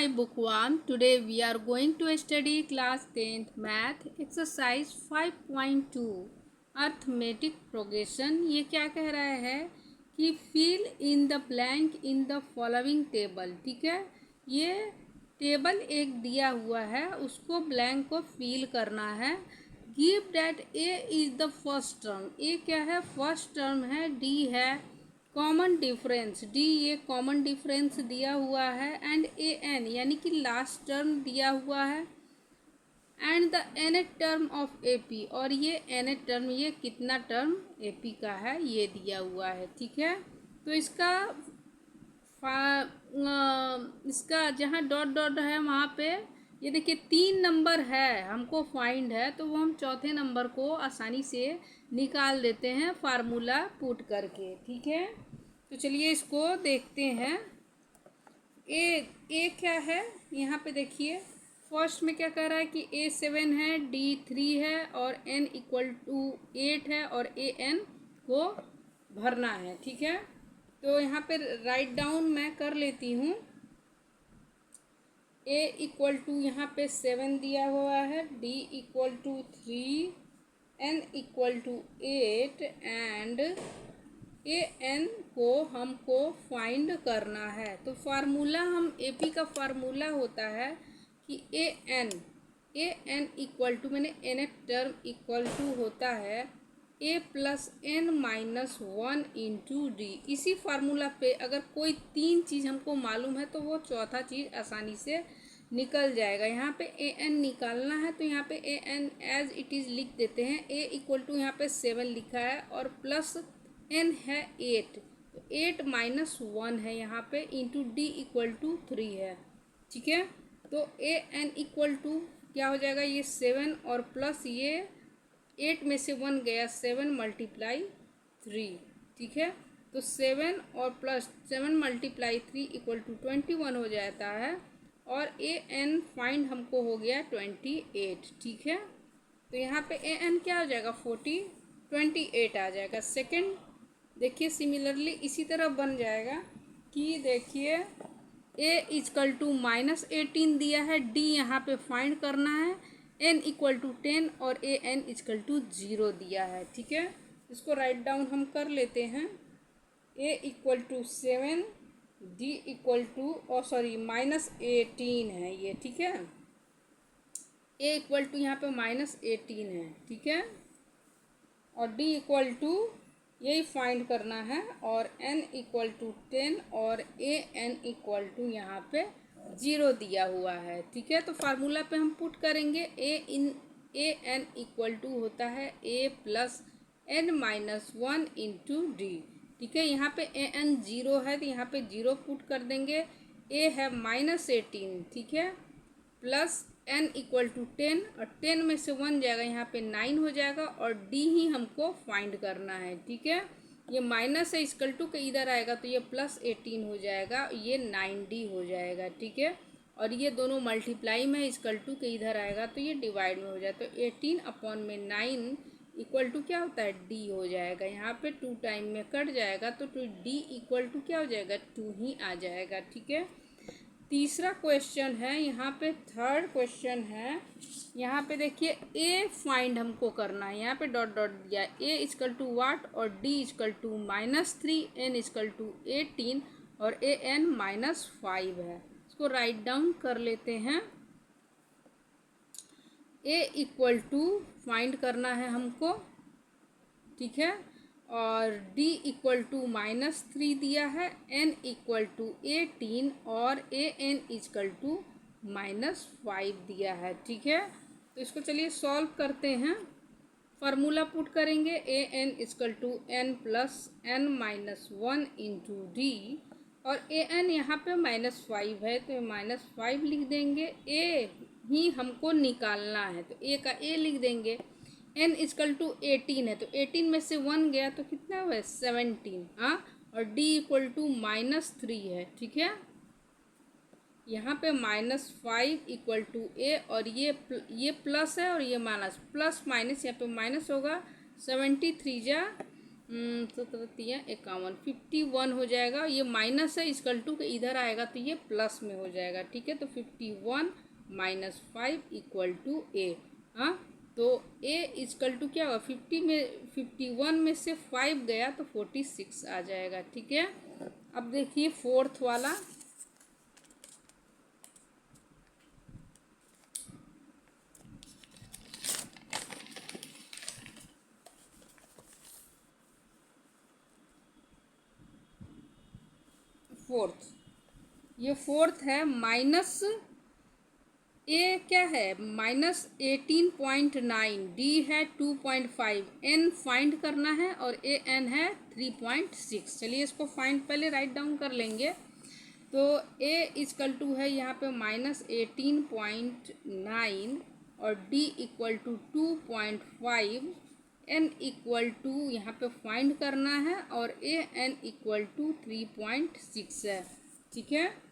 my book one. Today we are going to study class 10th math exercise 5.2 arithmetic progression. ये क्या कह रहा है कि fill in the blank in the following table. ठीक है, ये टेबल एक दिया हुआ है, उसको ब्लैंक को फिल करना है. Give that a is the first term. A क्या है? फर्स्ट टर्म है. डी है कॉमन डिफरेंस. डी ये कॉमन डिफरेंस दिया हुआ है. एंड ए एन यानी कि लास्ट टर्म दिया हुआ है. And the n term of A P, और ये एन टर्म, ये कितना टर्म ए पी का है ये दिया हुआ है. ठीक है, तो इसका जहाँ डॉट डॉट है वहाँ पे ये देखिए 3 नंबर है हमको फाइंड है, तो वो हम चौथे नंबर को आसानी से निकाल देते हैं फार्मूला पुट करके. ठीक है, तो चलिए इसको देखते हैं. ए क्या है यहाँ पे देखिए. फर्स्ट में क्या कह रहा है कि ए 7 है, डी 3 है और एन इक्वल टू 8 है और ए एन को भरना है. ठीक है, तो यहाँ पे राइट डाउन मैं कर लेती हूँ. ए इक्वल टू यहाँ पे 7 दिया हुआ है, d equal to 3, n equal to 8 and a n को हमको फाइंड करना है. तो फार्मूला हम ए पी का फार्मूला होता है कि ए एन इक्वल टू मैंने एन टर्म इक्वल टू होता है a plus n minus 1 into d. इसी फार्मूला पे अगर कोई 3 चीज़ हमको मालूम है तो वो चौथा चीज़ आसानी से निकल जाएगा. यहाँ पे ए एन निकालना है तो यहाँ पे A N as it is लिख देते हैं. ए इक्वल टू यहाँ पे 7 लिखा है और प्लस एन है 8, तो 8 माइनस 1 है यहाँ पे इंटू डी इक्वल टू 3 है. ठीक है, तो ए एन इक्वल टू क्या हो जाएगा, ये 7 और प्लस ये 8 में से 1 गया, 7 मल्टीप्लाई 3. ठीक है, तो 7 और प्लस 7 मल्टीप्लाई 3 इक्वल टू 21 हो जाता है और ए एन फाइंड हमको हो गया 28. ठीक है, तो यहाँ पे ए एन क्या हो जाएगा 28 आ जाएगा. सेकंड देखिए सिमिलरली इसी तरह बन जाएगा कि देखिए ए इक्वल टू माइनस 18 दिया है, डी यहाँ पे फाइंड करना है, एन इक्वल टू 10 और ए एन इक्वल टू 0 दिया है. ठीक है, इसको राइट डाउन हम कर लेते हैं. A equal to 7, d equal to minus 18 है ये. ठीक है, ए इक्वल टू यहाँ पे माइनस 18 है. ठीक है, और डी इक्वल टू यही फाइंड करना है और एन इक्वल टू 10 और ए एन इक्वल टू यहाँ पे 0 दिया हुआ है. ठीक है, तो फार्मूला पे हम पुट करेंगे. ए एन इक्वल टू होता है a plus n minus 1 into d. ठीक है, यहाँ पे ए एन 0 है तो यहाँ पे 0 पुट कर देंगे. ए है माइनस 18. ठीक है, प्लस एन इक्वल टू 10 और 10 में से 1 जाएगा, यहाँ पे 9 हो जाएगा और डी ही हमको फाइंड करना है. ठीक है, ये माइनस है इक्वल टू के इधर आएगा तो ये प्लस 18 हो जाएगा, ये 9D हो जाएगा. ठीक है, और ये दोनों मल्टीप्लाई में इक्वल टू के इधर आएगा तो ये डिवाइड में हो जाएगा. तो 18 अपॉन में 9 इक्वल टू क्या होता है डी हो जाएगा. यहाँ पे 2 टाइम में कट जाएगा तो डी इक्वल टू क्या हो जाएगा 2 ही आ जाएगा. ठीक है, तीसरा क्वेश्चन है. यहाँ पे थर्ड क्वेश्चन है. यहाँ पे देखिए ए फाइंड हमको करना है. यहाँ पे डॉट डॉट दिया, ए इक्वल टू वाट और d equal to -3, n equal to 18 और ए एन -5 है. इसको राइट डाउन कर लेते हैं. ए इक्वल टू फाइंड करना है हमको. ठीक है, और d इक्वल टू -3 दिया है, n इक्वल टू 18 और ए एन इक्वल टू -5 दिया है. ठीक है, तो इसको चलिए सॉल्व करते हैं. फार्मूला पुट करेंगे. A n equal to n plus n minus 1 into d और ए एन यहाँ पे -5 है तो -5 लिख देंगे. ए ही हमको निकालना है तो ए का ए लिख देंगे. एन इक्वल टू 18 है तो 18 में से 1 गया तो कितना हुआ 17. हाँ, और डी इक्वल टू -3 है. ठीक है, यहाँ पे -5 इक्वल टू ए और ये प्लस है और ये माइनस, प्लस माइनस यहाँ पे माइनस होगा. 73 जा 17 तिया 51, 51 हो जाएगा। ये माइनस है, इक्वल टू के इधर आएगा तो ये प्लस में हो जाएगा। ठीक है, तो 51 माइनस 5 इक्वल टू ए। हाँ, तो ए इक्वल टू क्या होगा, 51 में से 5 गया तो 46 आ जाएगा। ठीक है, अब देखिए फोर्थ वाला। फोर्थ, ये फोर्थ है। माइनस ए क्या है, -18.9, डी है 2.5, एन फाइंड करना है और ए एन है 3.6। चलिए इसको फाइंड पहले राइट डाउन कर लेंगे। तो ए इक्वल टू है यहाँ पे -18.9 और d equal to 2.5, n equal to यहाँ पे फाइंड करना है और ए एन इक्वल टू 3.6 है। ठीक है,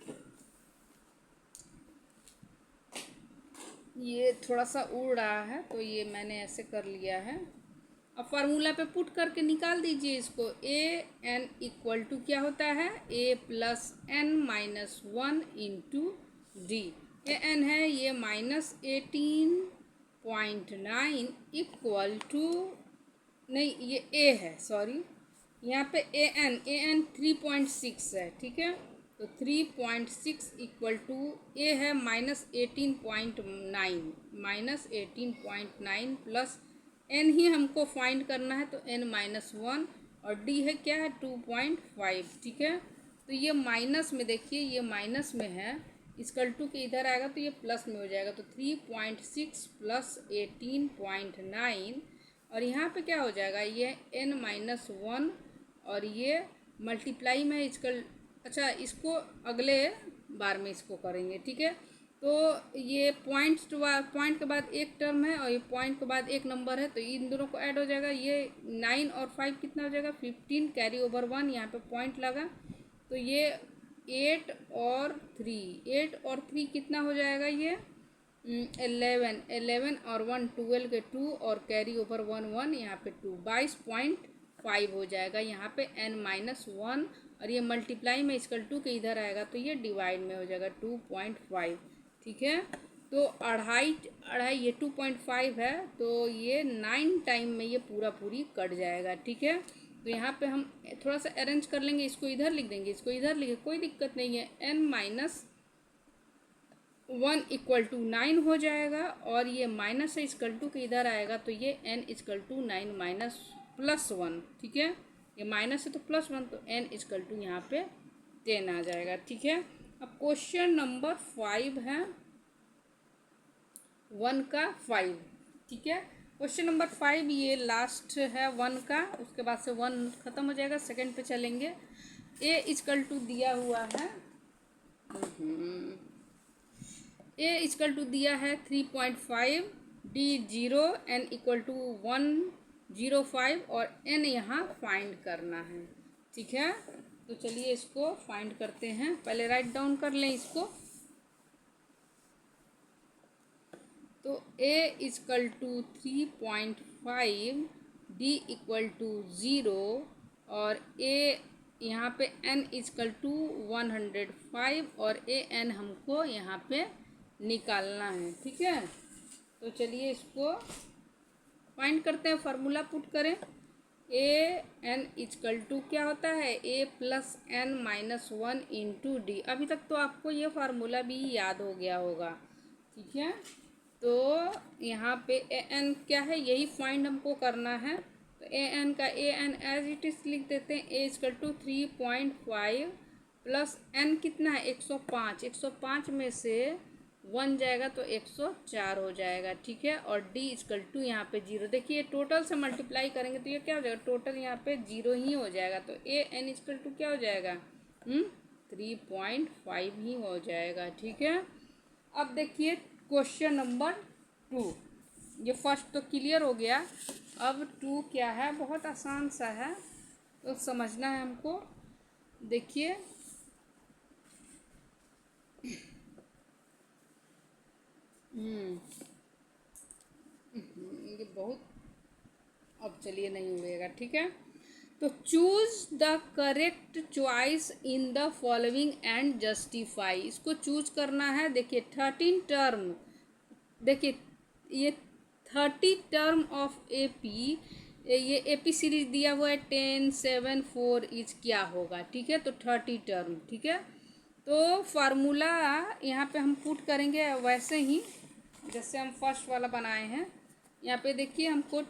ये थोड़ा सा उड़ रहा है तो ये मैंने ऐसे कर लिया है। अब फार्मूला पे पुट करके निकाल दीजिए इसको। ए एन इक्वल टू क्या होता है, a plus n minus 1 into d. A n है ये -18.9 इक्वल टू, नहीं ये ए है, सॉरी, यहाँ पे ए एन 3.6 है। ठीक है, तो 3.6 इक्वल टू ए है -18.9 प्लस एन ही हमको फाइंड करना है तो n -1 और डी है क्या है 2.5। ठीक है, तो ये माइनस में देखिए, ये माइनस में है, इक्वल टू के इधर आएगा तो ये प्लस में हो जाएगा। तो 3.6 प्लस 18.9 और यहाँ पे क्या हो जाएगा, ये n-1 और ये मल्टीप्लाई में इसका, अच्छा इसको अगले बार में इसको करेंगे। ठीक है, तो ये पॉइंट के बाद एक टर्म है और ये पॉइंट के बाद एक नंबर है, तो इन दोनों को ऐड हो जाएगा। ये 9 और 5 कितना हो जाएगा 15, कैरी ओवर 1, यहाँ पे पॉइंट लगा तो ये 8 और 3 कितना हो जाएगा, ये 11 और 1 12 के 2 और कैरी ओवर 1 यहाँ पे 2, 22.5 हो जाएगा। यहाँ पे n-1 और ये मल्टीप्लाई में इक्वल टू के इधर आएगा तो ये डिवाइड में हो जाएगा 2.5। ठीक है, तो अढ़ाई ये 2.5 है तो ये 9 टाइम में ये पूरी कट जाएगा। ठीक है, तो यहाँ पे हम थोड़ा सा अरेंज कर लेंगे, इसको इधर लिख देंगे, इसको इधर लिखे, कोई दिक्कत नहीं है। n-1 इक्वल टू 9 हो जाएगा और ये माइनस से इक्वल टू के इधर आएगा तो ये n equal to 9 minus plus 1। ठीक है, ये माइनस है तो +1 तो n इक्वल टू यहाँ पे 10 आ जाएगा। ठीक है, अब क्वेश्चन नंबर 5 है 1 का 5। ठीक है, क्वेश्चन नंबर 5 ये लास्ट है 1 का, उसके बाद से 1 ख़त्म हो जाएगा, सेकंड पे चलेंगे। ए इक्वल टू दिया हुआ है, ए इक्वल टू दिया है 3.5, डी 0, एन इक्वल टू 105 और एन यहाँ फाइंड करना है। ठीक है, तो चलिए इसको फाइंड करते हैं, पहले राइट डाउन कर लें इसको। तो a equal to 3.5, d equal to 0 और a यहाँ पे n इक्वल टू 105 और a n हमको यहाँ पे निकालना है। ठीक है, तो चलिए इसको फाइंड करते हैं, फार्मूला पुट करें। a n इक्वल टू क्या होता है, a plus n-1 into D. अभी तक तो आपको ये फार्मूला भी याद हो गया होगा। ठीक है, तो यहाँ पे ए एन क्या है, यही फाइंड हमको करना है। तो ए एन का A N as it is लिख देते हैं। A equal to 3.5 plus N कितना है 105, 105 में से 1 जाएगा तो 104 हो जाएगा। ठीक है, और डी इक्वल टू यहाँ पे 0। देखिए टोटल से मल्टीप्लाई करेंगे तो ये क्या हो जाएगा, टोटल यहाँ पे 0 ही हो जाएगा। तो ए एन इक्वल टू क्या हो जाएगा 3.5 ही हो जाएगा। ठीक है, अब देखिए क्वेश्चन नंबर 2, ये फर्स्ट तो क्लियर हो गया। अब 2 क्या है, बहुत आसान सा है तो समझना है हमको। देखिए ये बहुत, अब चलिए नहीं उड़ेगा। ठीक है, तो choose the correct choice in the following and justify, इसको चूज करना है। देखिए 13 टर्म, देखिए ये 30 टर्म ऑफ एपी, ये एपी सीरीज दिया हुआ है 10, 7, 4 इज क्या होगा, ठीक है। तो 30 टर्म, ठीक है। तो फार्मूला यहाँ पे हम पुट करेंगे वैसे ही जैसे हम फर्स्ट वाला बनाए हैं। यहाँ पे देखिए हमको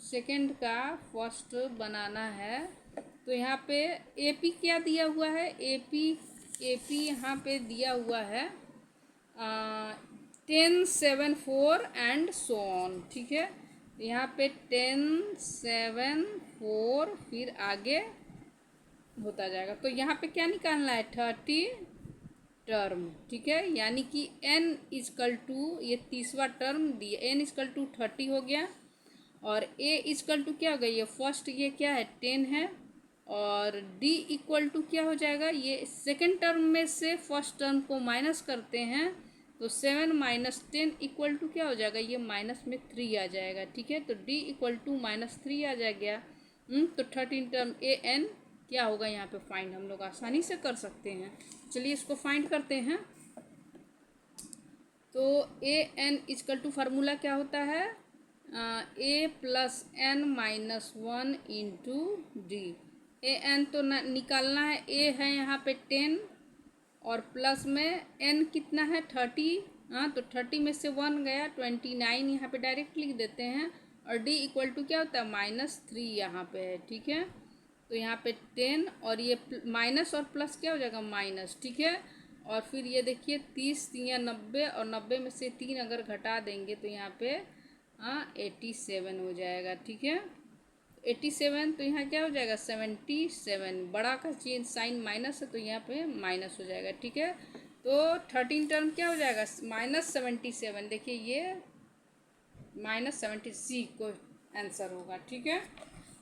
सेकंड का फर्स्ट बनाना है। तो यहाँ पे एपी क्या दिया हुआ है, एपी यहाँ पे दिया हुआ है 10, 7, 4 एंड सो ऑन, ठीक है। यहाँ पे 10, 7, 4 फिर आगे होता जाएगा। तो यहाँ पे क्या निकालना है, 30 टर्म, ठीक है। यानी कि n इजकल टू, ये तीसरा टर्म दिया, n इजकल टू 30 हो गया, और a इजकल टू क्या हो गया, ये फर्स्ट, ये क्या है 10 है, और d इक्वल टू क्या हो जाएगा, ये सेकेंड टर्म में से फर्स्ट टर्म को माइनस करते हैं तो 7 माइनस 10 इक्वल टू क्या हो जाएगा, ये माइनस में 3 आ जाएगा, ठीक है। तो d इक्वल टू -3 आ जाएगा। तो 13 टर्म an क्या होगा यहाँ पे फाइंड हम लोग आसानी से कर सकते हैं। चलिए इसको फाइंड करते हैं। तो an इजकल टू फार्मूला क्या होता है, a plus n minus 1 into d. an तो निकालना है, a है यहाँ पे 10 और प्लस में n कितना है 30, हाँ तो 30 में से 1 गया 29, यहाँ पे डायरेक्ट लिख देते हैं, और d इक्वल टू क्या होता है -3 यहाँ पे है, ठीक है। तो यहाँ पे 10 और ये माइनस और प्लस क्या हो जाएगा माइनस, ठीक है। और फिर ये देखिए 30 या 90, और 90 में से 3 अगर घटा देंगे तो यहाँ पे 87 हो जाएगा, ठीक है। 87, तो यहाँ क्या हो जाएगा 77, बड़ा का चेंज साइन माइनस है तो यहाँ पे माइनस हो जाएगा, ठीक है। तो 13 टर्म क्या हो जाएगा -77, देखिए ये -70 सी को आंसर होगा, ठीक है।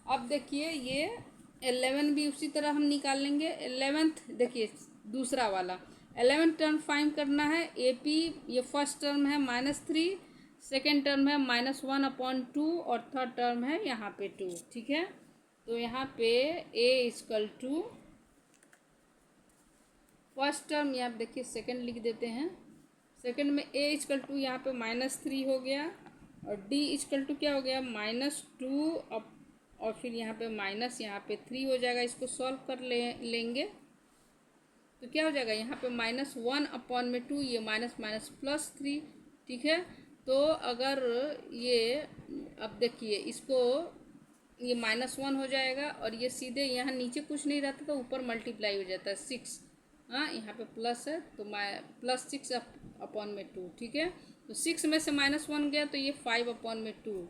अब देखिए ये 11 भी उसी तरह हम निकाल लेंगे। 11th देखिए दूसरा वाला 11 टर्म फाइंड करना है, एपी ये फर्स्ट टर्म है -3, सेकेंड टर्म है -1/2 और थर्ड टर्म है यहाँ पे 2, ठीक है। तो यहाँ पे a equal to first term, यहाँ पे देखिए सेकेंड लिख देते हैं, सेकेंड में a इजकल टू यहाँ पे -3 हो गया, और d इजकल टू क्या हो गया -2 और फिर यहाँ पे माइनस यहाँ पे 3 हो जाएगा। इसको सॉल्व कर लेंगे तो क्या हो जाएगा, यहाँ पे -1/2, ये माइनस +3, ठीक है। तो अगर ये अब देखिए इसको, ये -1 हो जाएगा और ये सीधे यहाँ नीचे कुछ नहीं रहता तो ऊपर मल्टीप्लाई हो जाता है 6, हाँ यहाँ पे प्लस है तो +6/2, ठीक है। तो 6 में से -1 गया तो ये 5/2,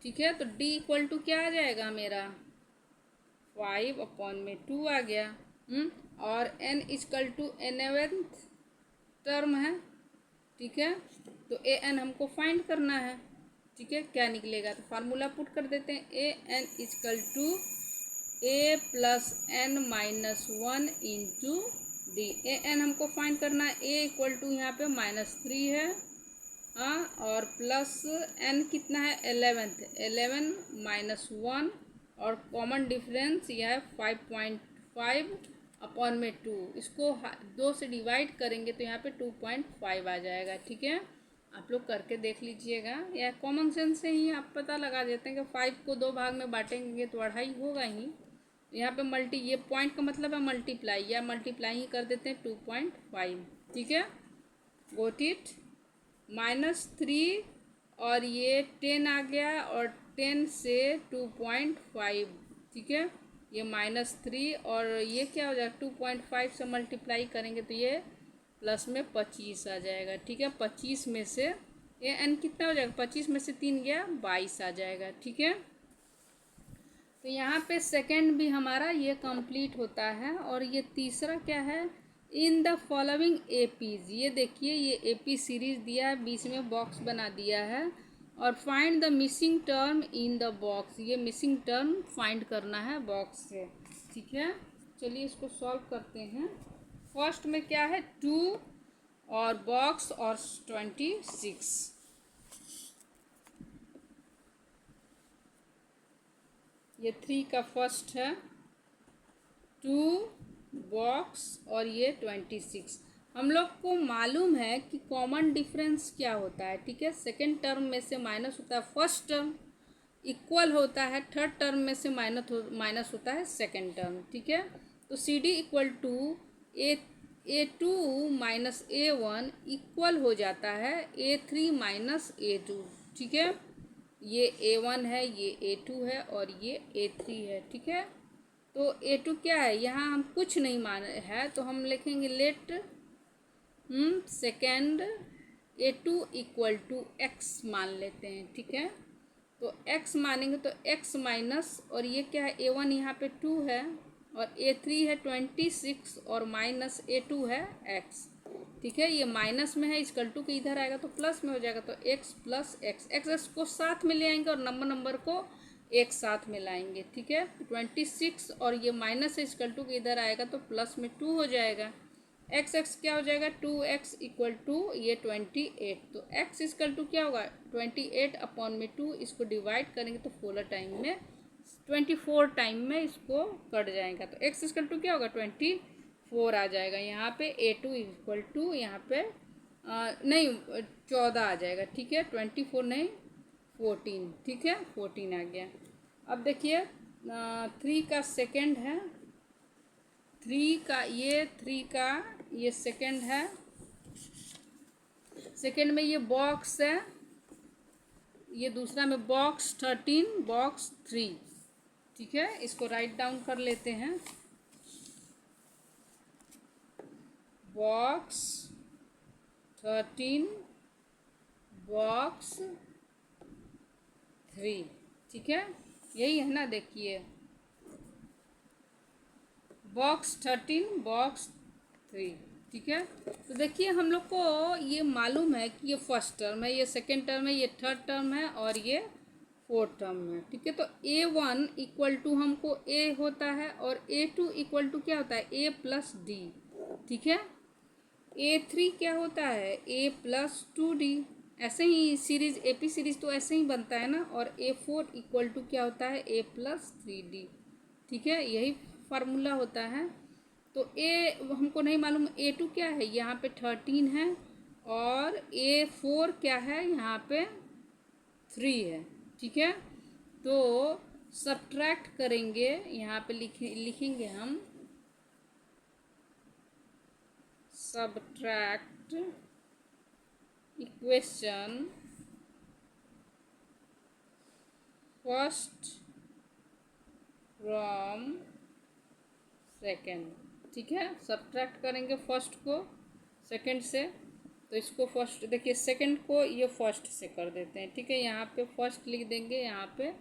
ठीक है। तो d इक्वल टू क्या आ जाएगा मेरा 5/2 आ गया। और n is equal to 11th term है, ठीक है। तो an हमको फाइंड करना है, ठीक है। क्या निकलेगा, तो फार्मूला पुट कर देते हैं, an equal to a plus n minus 1 into d. an हमको फाइंड करना है, a इक्वल टू यहाँ पे -3 है, हाँ, और प्लस n कितना है 11 माइनस 1, और कॉमन डिफरेंस यह है 5/2। इसको 2 से डिवाइड करेंगे तो यहाँ पे 2.5 आ जाएगा, ठीक है। आप लोग करके देख लीजिएगा, या कॉमन सेंस से ही आप पता लगा देते हैं कि 5 को 2 भाग में बांटेंगे तो 2.5 होगा ही। यहाँ पे ये पॉइंट का मतलब है मल्टीप्लाई, या मल्टीप्लाई ही कर देते हैं 2.5, ठीक है। गोट इट, -3 और ये 10 आ गया, और 10 से 2.5, ठीक है। ये -3 और ये क्या हो जाएगा 2.5 से मल्टीप्लाई करेंगे तो ये प्लस में 25 आ जाएगा, ठीक है। 25 में से ये n कितना हो जाएगा, 25 में से 3 गया 22 आ जाएगा, ठीक है। तो यहाँ पे सेकंड भी हमारा ये कंप्लीट होता है। और ये तीसरा क्या है, इन द फॉलोइंग एपीज, ये देखिए ये एपी सीरीज दिया है, बीच में बॉक्स बना दिया है, और find the missing term in the box, ये मिसिंग टर्म फाइंड करना है बॉक्स से, ठीक है। चलिए इसको सॉल्व करते हैं। फर्स्ट में क्या है 2 और बॉक्स और 26, ये 3 का फर्स्ट है, 2 बॉक्स और ये 26। हम लोग को मालूम है कि कॉमन डिफरेंस क्या होता है, ठीक है। सेकेंड टर्म में से माइनस होता है फर्स्ट टर्म, इक्वल होता है थर्ड टर्म में से माइनस होता है सेकेंड टर्म, ठीक है। तो c d equal to a two minus A1 equal हो जाता है A3 माइनस A2, ठीक है। ये A1 है, ये A2 है और ये A3 है, ठीक है। तो A2 क्या है, यहाँ हम कुछ नहीं मान है तो हम लिखेंगे let second A2 equal to x मान लेते हैं, ठीक है। तो x मानेंगे तो x माइनस, और ये क्या है A1 यहाँ पे 2 है और A3 है 26 और माइनस A2 है x, ठीक है। ये माइनस में है, इसकल टू के इधर आएगा तो प्लस में हो जाएगा, तो x प्लस एक्स को साथ में ले आएंगे और नंबर को एक साथ में लाएंगे, ठीक है। 26 और ये माइनस है, इसकल टू के इधर आएगा तो प्लस में 2 हो जाएगा। एक्स क्या हो जाएगा 2x इक्वल टू ये 28, तो x इक्वल टू क्या होगा 28 अपॉन में 2, इसको डिवाइड करेंगे तो 24 टाइम में इसको कट जाएगा, तो x इक्वल टू क्या होगा 24 आ जाएगा। यहाँ पे A2 इक्वल टू यहाँ पे नहीं 14 आ जाएगा, ठीक है। 24 नहीं 14, ठीक है, 14 आ गया। अब देखिए 3 का सेकेंड है, 3 का ये सेकेंड है, सेकेंड में ये बॉक्स है, ये दूसरा में बॉक्स 13 बॉक्स 3, ठीक है। इसको राइट डाउन कर लेते हैं, बॉक्स 13 बॉक्स 3, ठीक है, यही है ना। देखिए बॉक्स 13 बॉक्स 3, ठीक है। तो देखिए हम लोग को ये मालूम है कि ये फर्स्ट टर्म है, ये सेकेंड टर्म है, ये थर्ड टर्म है और ये फोर्थ टर्म है, ठीक है। तो A1 इक्वल टू हमको A होता है और A2 इक्वल टू क्या होता है A प्लस डी, ठीक है। A3 क्या होता है A प्लस 2D, ऐसे ही सीरीज AP सीरीज तो ऐसे ही बनता है ना। और A4 इक्वल टू क्या होता है A प्लस 3D, ठीक है, यही फार्मूला होता है। तो A हमको नहीं मालूम A2 क्या है, यहाँ पे 13 है और A4 क्या है यहाँ पे 3 है, ठीक है। तो सब्ट्रैक्ट करेंगे, यहाँ पे लिखेंगे हम subtract equation first from second, ठीक है। सब्ट्रैक्ट करेंगे फर्स्ट को सेकंड से, तो इसको फर्स्ट देखिए सेकंड को ये फर्स्ट से कर देते हैं, ठीक है। यहाँ पे फर्स्ट लिख देंगे, यहाँ पे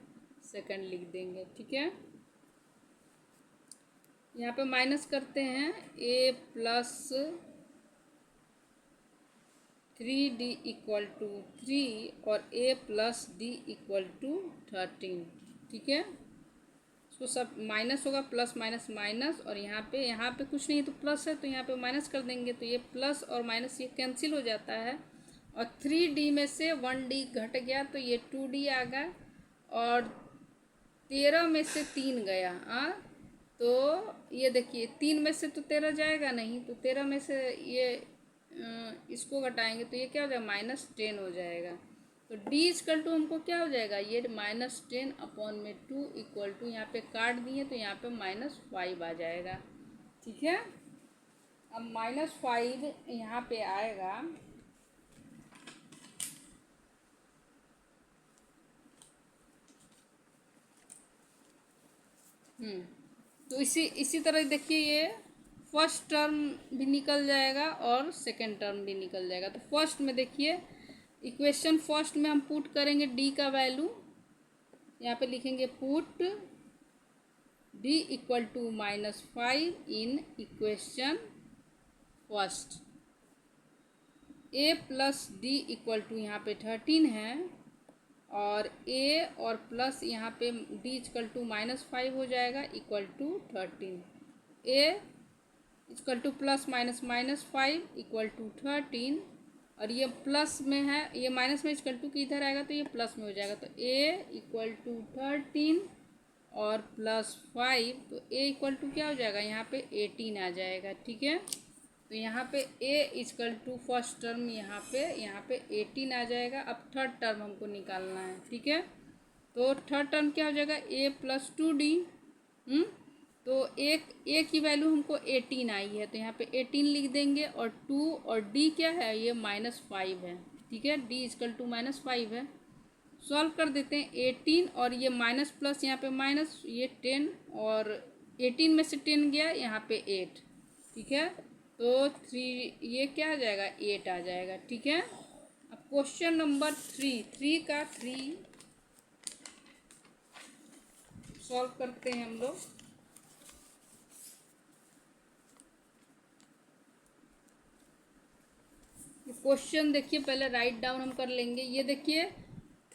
सेकंड लिख देंगे, ठीक है। यहाँ पे माइनस करते हैं A plus 3D equal to 3 और A plus D equal to 13, ठीक है। तो सब माइनस होगा, प्लस माइनस माइनस, और यहाँ पे कुछ नहीं तो प्लस है, तो यहाँ पे माइनस कर देंगे, तो ये प्लस और माइनस ये कैंसिल हो जाता है। और 3D में से 1D घट गया तो ये 2D आ गया, और 13 में से 3 गया, तो ये देखिए 3 में से तो 13 जाएगा नहीं, तो 13 में से ये इसको घटाएंगे तो ये क्या हो जाएगा -10 हो जाएगा। तो D इक्वल टू हमको क्या हो जाएगा ये -10 अपॉन में 2 इक्वल टू, यहाँ पे काट दिए तो यहाँ पे -5 आ जाएगा, ठीक है। अब -5 यहाँ पे आएगा, तो इसी तरह देखिए ये फर्स्ट टर्म भी निकल जाएगा और सेकंड टर्म भी निकल जाएगा। तो फर्स्ट में देखिए इक्वेशन फर्स्ट में हम पुट करेंगे D का वैल्यू, यहाँ पे लिखेंगे put D equal to -5 in equation first. A plus D equal to यहाँ पे 13 है, और A और प्लस यहाँ पे D इक्वल टू -5 हो जाएगा equal to 13। A equal to plus minus -5 equal to 13, और ये प्लस में है, ये माइनस में इक्वल टू की इधर आएगा तो ये प्लस में हो जाएगा, तो A इक्वल टू 13 और प्लस 5, तो ए इक्वल टू क्या हो जाएगा, यहाँ पे 18 आ जाएगा। ठीक है, तो यहाँ पे ए इक्वल टू फर्स्ट टर्म यहाँ पे 18 आ जाएगा। अब थर्ड टर्म हमको निकालना है। ठीक है, तो थर्ड टर्म क्या हो जाएगा, ए प्लस 2d। तो ए की वैल्यू हमको 18 आई है, तो यहाँ पे 18 लिख देंगे, और 2 और डी क्या है, ये -5 है। ठीक है, डी इक्वल टू -5 है। सॉल्व कर देते हैं। 18 और ये माइनस प्लस, यहाँ पे माइनस, ये 10, और 18 में से 10 गया, यहाँ पे 8। ठीक है, तो 3, ये क्या आ जाएगा, 8 आ जाएगा। ठीक है, अब क्वेश्चन नंबर 3 का 3 सॉल्व करते हैं हम लोग। क्वेश्चन देखिए, पहले राइट डाउन हम कर लेंगे। ये देखिए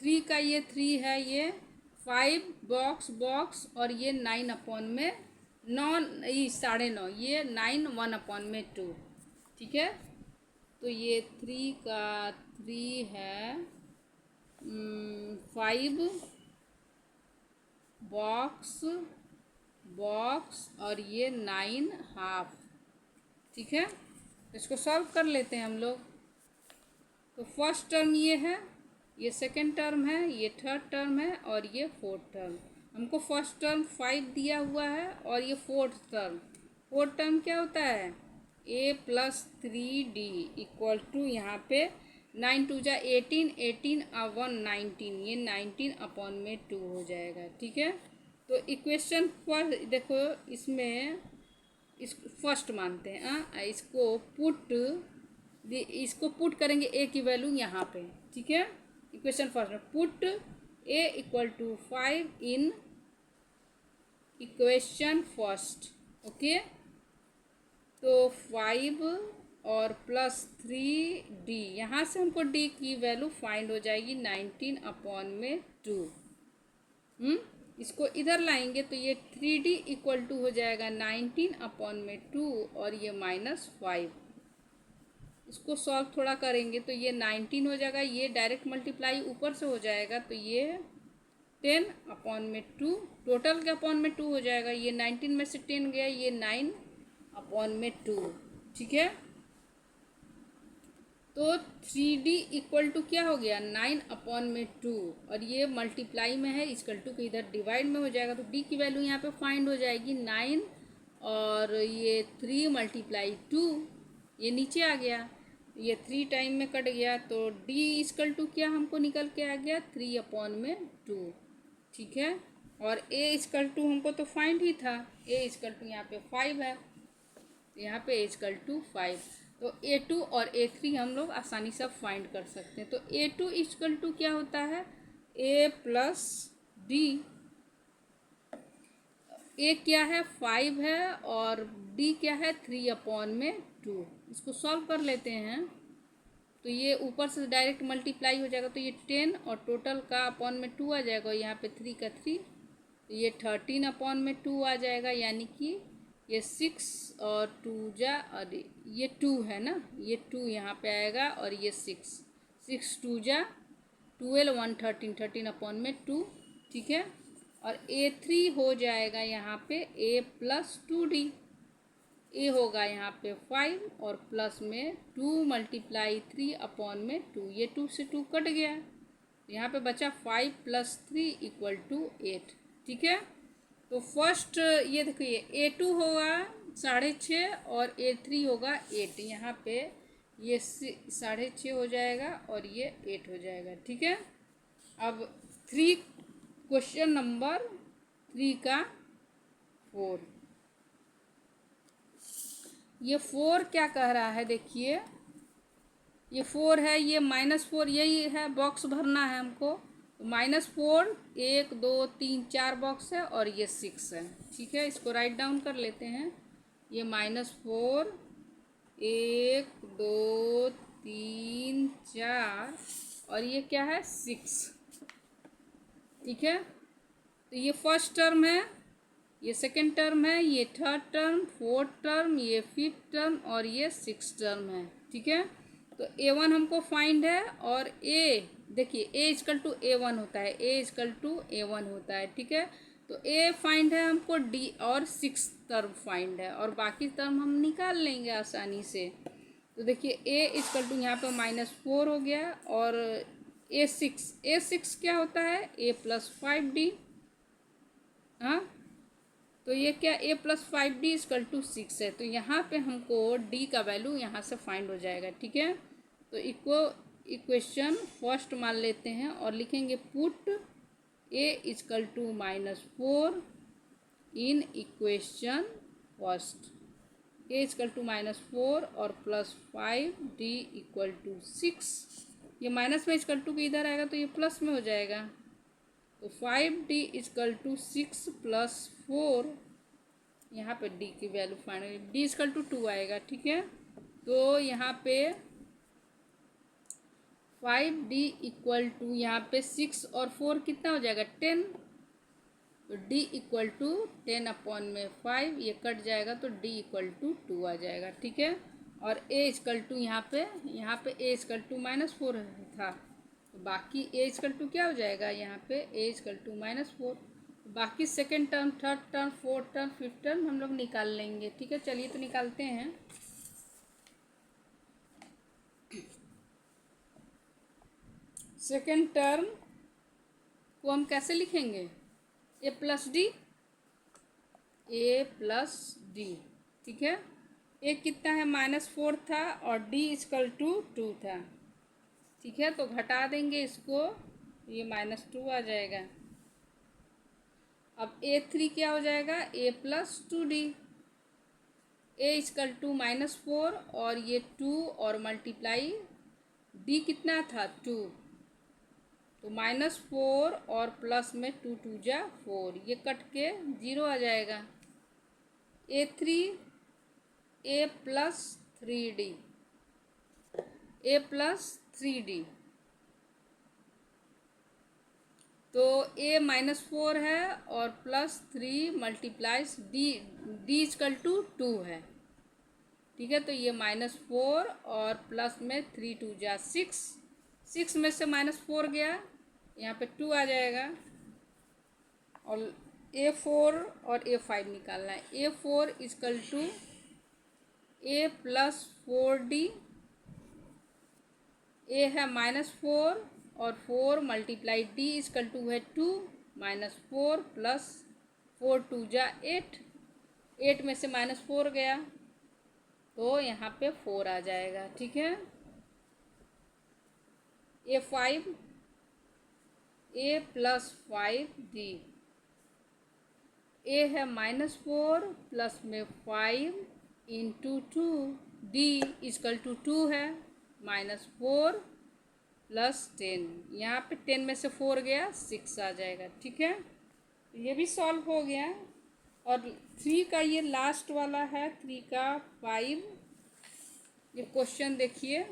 3 का ये 3 है, ये 5 बॉक्स और ये 9 अपॉन में 9, 9.5, ये 9 1 अपॉन में 2। ठीक है, तो ये 3 का 3 है 5 बॉक्स और ये 9.5। ठीक है, इसको सॉल्व कर लेते हैं हम लोग। तो फर्स्ट टर्म ये है, ये सेकंड टर्म है, ये थर्ड टर्म है, और ये फोर्थ टर्म। हमको फर्स्ट टर्म 5 दिया हुआ है, और ये फोर्थ टर्म क्या होता है, a plus 3d equal to यहाँ पे 9 2 जा 18, 18 और 1 19, ये 19 अपॉन में 2 हो जाएगा। ठीक है, तो इक्वेशन पर देखो, इसमें इस फर्स्ट मानते हैं, इसको पुट करेंगे ए की वैल्यू यहाँ पे। ठीक है, इक्वेशन फर्स्ट में put a equal to 5 in equation first. Okay, तो 5 और प्लस 3d, यहाँ से हमको d की वैल्यू फाइंड हो जाएगी 19 अपॉन में 2। इसको इधर लाएंगे तो ये 3d इक्वल टू हो जाएगा 19 अपॉन में 2, और ये -5। इसको सॉल्व थोड़ा करेंगे तो ये 19 हो जाएगा, ये डायरेक्ट मल्टीप्लाई ऊपर से हो जाएगा, तो ये 10 अपॉन में 2, टोटल के अपॉन में 2 हो जाएगा। ये 19 में से 10 गया, ये 9 अपॉन में 2। ठीक है, तो 3d इक्वल टू क्या हो गया, 9 अपॉन में 2, और ये मल्टीप्लाई में है, इक्वल टू के इधर डिवाइड में हो जाएगा, तो d की वैल्यू यहाँ पे फाइंड हो जाएगी 9, और ये 3 × 2, ये नीचे आ गया, ये 3 टाइम में कट गया, तो d इक्वल टू क्या हमको निकल के आ गया, 3 अपॉन में 2। ठीक है, और a इक्वल टू हमको तो फाइंड ही था, a इक्वल टू यहाँ पे 5 है, यहाँ पे a इक्वल टू 5, तो a2 और a3 हम लोग आसानी से फाइंड कर सकते हैं। तो a2 इक्वल टू क्या होता है, a प्लस d, a क्या है 5 है, और d क्या है 3 अपॉन में 2। इसको सॉल्व कर लेते हैं, तो ये ऊपर से डायरेक्ट मल्टीप्लाई हो जाएगा, तो ये 10 और टोटल का अपॉन में 2 आ जाएगा, यहाँ पे 3 का 3, तो ये 13 अपॉन में 2 आ जाएगा, यानी कि ये 6 और 2 जा, और ये 2 है ना, ये 2 यहाँ पे आएगा, और ये 6 2 जा 12 1 13, 13 अपॉन में 2। ठीक है, और a3 हो जाएगा यहाँ पे a प्लस 2d, a होगा यहाँ पे 5 और प्लस में 2 × 3 अपॉन में 2, ये 2 से 2 कट गया, यहाँ पे बचा 5 + 3 इक्वल टू 8। ठीक है, तो फर्स्ट ये देखिए a2 होगा 6.5 और a3 होगा 8, यहाँ पे ये 6.5 हो जाएगा और ये 8 हो जाएगा। ठीक है, अब क्वेश्चन नंबर 3 का 4, ये 4 क्या कह रहा है, देखिए ये 4 है, ये -4, यही है, बॉक्स भरना है हमको। -4 1 2 3 4 बॉक्स है, और ये 6 है। ठीक है, इसको राइट डाउन कर लेते हैं। ये -4 1 2 3 4, और ये क्या है 6। ठीक है, तो ये फर्स्ट टर्म है, ये सेकंड टर्म है, ये थर्ड टर्म, फोर्थ टर्म, ये फिफ्थ टर्म, और ये सिक्स टर्म है। ठीक है, तो a1 हमको फाइंड है, और a देखिए a इक्वल टू a1 होता है, a इक्वल टू a1 होता है। ठीक है, तो ए फाइंड है हमको, डी और 6 टर्म फाइंड है, और बाकी टर्म हम निकाल लेंगे आसानी से। तो देखिए ए इक्वल टू यहाँ पे -4 हो गया, और ए सिक्स क्या होता है, a+5d। हाँ, तो ये क्या, a+5d इक्वल टू 6 है। तो यहाँ पे हमको d का वैल्यू यहाँ से फाइंड हो जाएगा, ठीक है। तो इक्वेशन फर्स्ट मान लेते हैं और लिखेंगे put a equal to -4 in equation first. a equal to -4 और +5 d इक्वल टू 6। ये माइनस में इक्वल टू के इधर आएगा तो ये प्लस में हो जाएगा। तो 5d इक्वल टू 6 + 4, यहाँ पे d की value find, d equal to 2 आएगा, ठीक है। तो यहाँ पे 5d इक्वल टू यहाँ पे 6 और 4 कितना हो जाएगा, 10। तो d इक्वल टू 10/5, ये कट जाएगा तो d इक्वल टू 2 आ जाएगा, ठीक है। और a इक्वल टू यहाँ पे a इक्वल टू -4 था, तो बाकी a इक्वल टू क्या हो जाएगा, यहाँ पे a इक्वल टू -4। बाकी second term, third term, fourth term, fifth term हम लोग निकाल लेंगे, ठीक है। चलिए तो निकालते हैं। सेकेंड टर्म को हम कैसे लिखेंगे, a+d, ठीक है। a कितना है, -4 था, और d इक्वल टू 2 था, ठीक है। तो घटा देंगे इसको, ये -2 आ जाएगा। अब a3 क्या हो जाएगा, a+2d। a इक्वल टू -4 और ये 2 और मल्टीप्लाई d कितना था, 2, तो -4 और प्लस में 2 2 जा 4, ये कट के 0 आ जाएगा। a3 a+3d, a+3d। तो a -4 है और +3 मल्टीप्लाइज d इक्वल टू 2 है, ठीक है। तो ये -4 और प्लस में 3 2 जा 6, 6 में से -4 गया, यहाँ पे 2 आ जाएगा। और a4 और a5 निकालना है। a4 equal to a+4d, a है -4 और 4 मल्टीप्लाई d इक्वल टू है 2, -4 प्लस 4 2 जा 8, 8 में से -4 गया तो यहाँ पे 4 आ जाएगा, ठीक है। a5 a+5d, a है -4 प्लस में 5 इंटू 2, d इक्वल टू 2 है, -4 प्लस 10, यहाँ पे 10 में से 4 गया 6 आ जाएगा, ठीक है। ये भी सॉल्व हो गया। और 3 का ये लास्ट वाला है, 3 का 5, ये क्वेश्चन देखिए,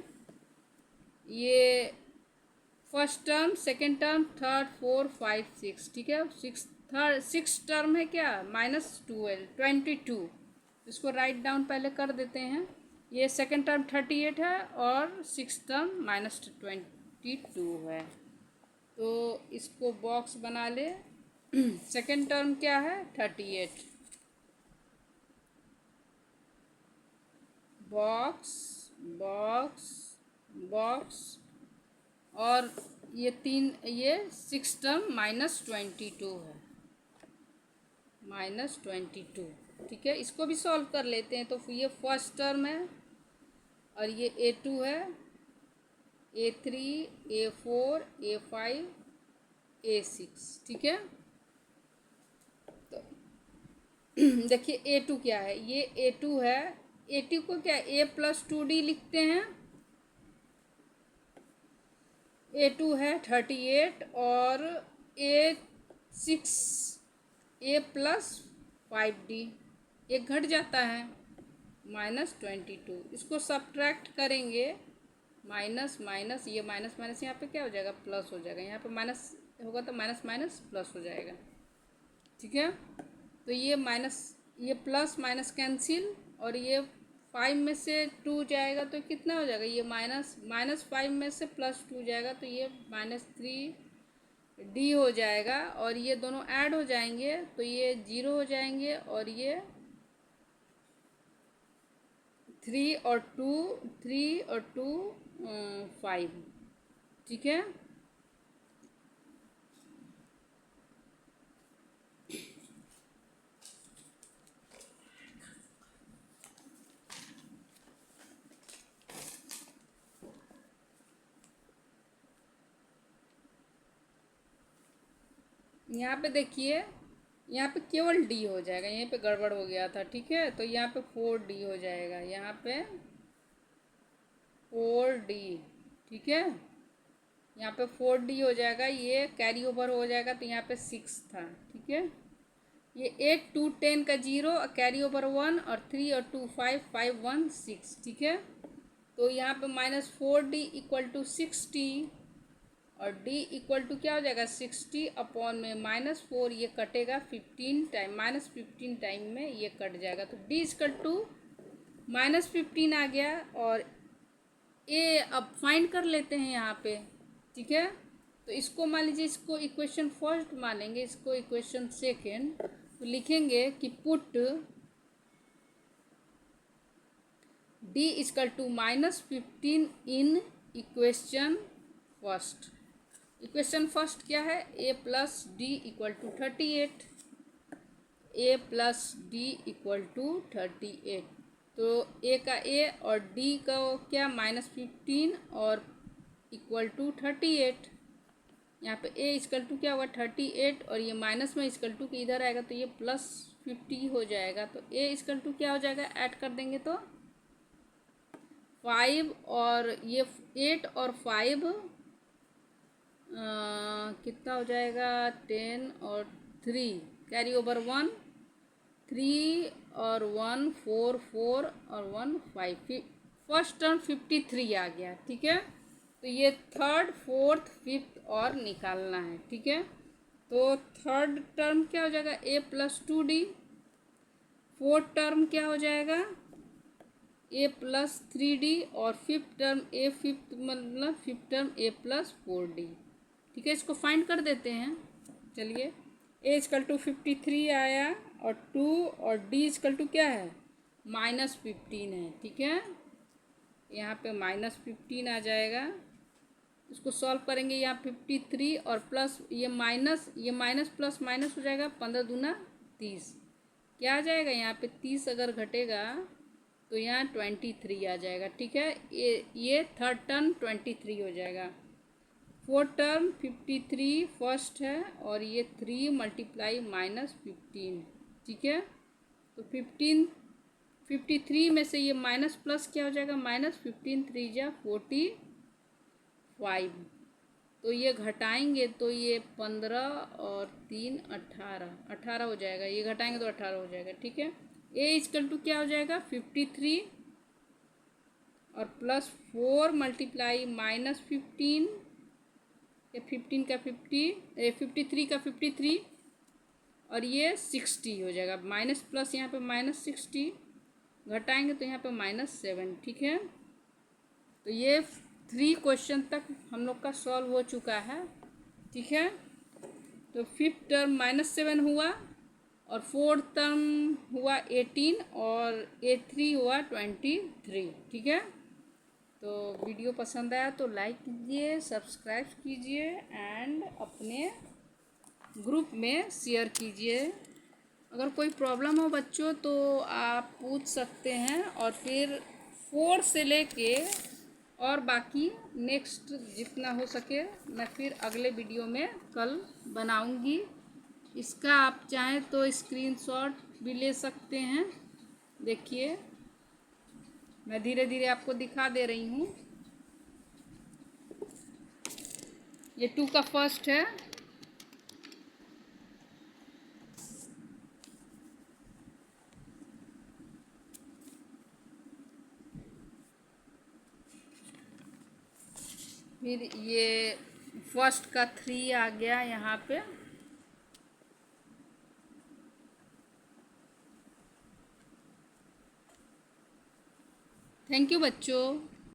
ये first term, second term, third, 4 5 6, ठीक है। 6 टर्म है क्या, -12 22, इसको राइट डाउन पहले कर देते हैं। ये सेकेंड टर्म 38 है और 6 टर्म -22 है, तो इसको बॉक्स बना ले। सेकेंड टर्म क्या है, 38, बॉक्स बॉक्स बॉक्स, और ये 6 टर्म -22 है, -22, ठीक है। इसको भी सॉल्व कर लेते हैं। तो ये फर्स्ट टर्म है और ये a2 है, a3 a4 a5 a6, ठीक है। तो देखिए a2 क्या है, ये a2 है, a2 को क्या a+2d लिखते हैं। a2 है 38 और a6 a+5d, एक घट जाता है -22, इसको सब्ट्रैक्ट करेंगे, माइनस माइनस, ये माइनस माइनस यहाँ पे क्या हो जाएगा, प्लस हो जाएगा, यहाँ पे माइनस होगा तो माइनस माइनस प्लस हो जाएगा, ठीक है। तो ये प्लस माइनस कैंसिल, और ये 5 में से 2 जाएगा तो कितना हो जाएगा, ये -5 में से +2 जाएगा तो ये -3 डी हो जाएगा, और ये दोनों ऐड हो जाएंगे तो ये 0 हो जाएंगे, और ये 3 और 2 5। ठीक है, यहाँ पे देखिए, यहाँ पे केवल डी हो जाएगा, यहाँ पे गड़बड़ हो गया था। ठीक है, तो यहाँ पे 4D हो जाएगा, यहाँ पे 4D। ठीक है, यहाँ पे 4D हो जाएगा, ये कैरी ओवर हो जाएगा तो यहाँ पे 6 था। ठीक है, ये 8 2 10 का 0, कैरी ओवर 1, और 3 और 2 5 5 1 6। ठीक है, तो यहाँ पे -4D = 60, और D = क्या हो जाएगा 60 अपॉन में -4, ये कटेगा 15 टाइम, -15 टाइम में ये कट जाएगा, तो D = -15 आ गया। और ए अब फाइंड कर लेते हैं यहाँ पे। ठीक है, तो इसको मान लीजिए, इसको इक्वेशन फर्स्ट मानेंगे, इसको इक्वेशन सेकेंड, तो लिखेंगे कि पुट D = -15 इन इक्वेशन फर्स्ट। इक्वेशन फर्स्ट क्या है, a + d = 38, a + d = 38। तो a का a और d का क्या -15 और =38। यहाँ पे a = क्या हुआ 38, और ये माइनस में = के इधर आएगा तो ये +50 हो जाएगा। तो a = क्या हो जाएगा, ऐड कर देंगे तो 5, और ये 8 और 5 कितना हो जाएगा 10 और 3, कैरी ओवर 1, 3 और 1 4 4 और 1 5, फर्स्ट टर्म 53 आ गया। ठीक है, तो ये थर्ड फोर्थ फिफ्थ और निकालना है। ठीक है, तो थर्ड टर्म क्या हो जाएगा a + 2d, फोर्थ टर्म क्या हो जाएगा a + 3d, और फिफ्थ टर्म फिफ्थ मतलब फिफ्थ टर्म a + 4d। ठीक है, इसको फाइंड कर देते हैं। चलिए, a = 53 आया, और 2, और d = क्या है -15 है। ठीक है, यहाँ पे -15 आ जाएगा, इसको सॉल्व करेंगे, यहाँ 53 और प्लस ये माइनस प्लस माइनस हो जाएगा, 15 दूना 30, क्या आ जाएगा यहाँ पे 30 अगर घटेगा तो यहाँ 23 आ जाएगा। ठीक है, ये थर्ड टर्म 23 हो जाएगा, फोर्थ टर्म 53 फर्स्ट है, और ये 3 × -15। ठीक है, तो 53 में से ये माइनस प्लस क्या हो जाएगा -15 3 × 45, तो ये घटाएंगे तो ये 15 और 3 18 हो जाएगा, ये घटाएंगे तो 18 हो जाएगा। ठीक है, a = क्या हो जाएगा 53 और +4 × -15, या 15 का 50, 53 का 53, और ये 60 हो जाएगा, माइनस प्लस यहाँ पे -60, घटाएंगे तो यहाँ पे -7। ठीक है, तो ये 3 क्वेश्चन तक हम लोग का सॉल्व हो चुका है। ठीक है, तो फिफ्थ टर्म -7 हुआ, और फोर्थ टर्म हुआ 18, और a3 हुआ 23। ठीक है, तो वीडियो पसंद आया तो लाइक कीजिए, सब्सक्राइब कीजिए, एंड अपने ग्रुप में शेयर कीजिए। अगर कोई प्रॉब्लम हो बच्चों तो आप पूछ सकते हैं, और फिर 4 से लेके और बाकी नेक्स्ट जितना हो सके मैं फिर अगले वीडियो में कल बनाऊंगी। इसका आप चाहें तो स्क्रीनशॉट भी ले सकते हैं। देखिए, मैं धीरे धीरे आपको दिखा दे रही हूँ। ये 2 का फर्स्ट है, फिर ये फर्स्ट का 3 आ गया यहाँ पे। थैंक यू बच्चों।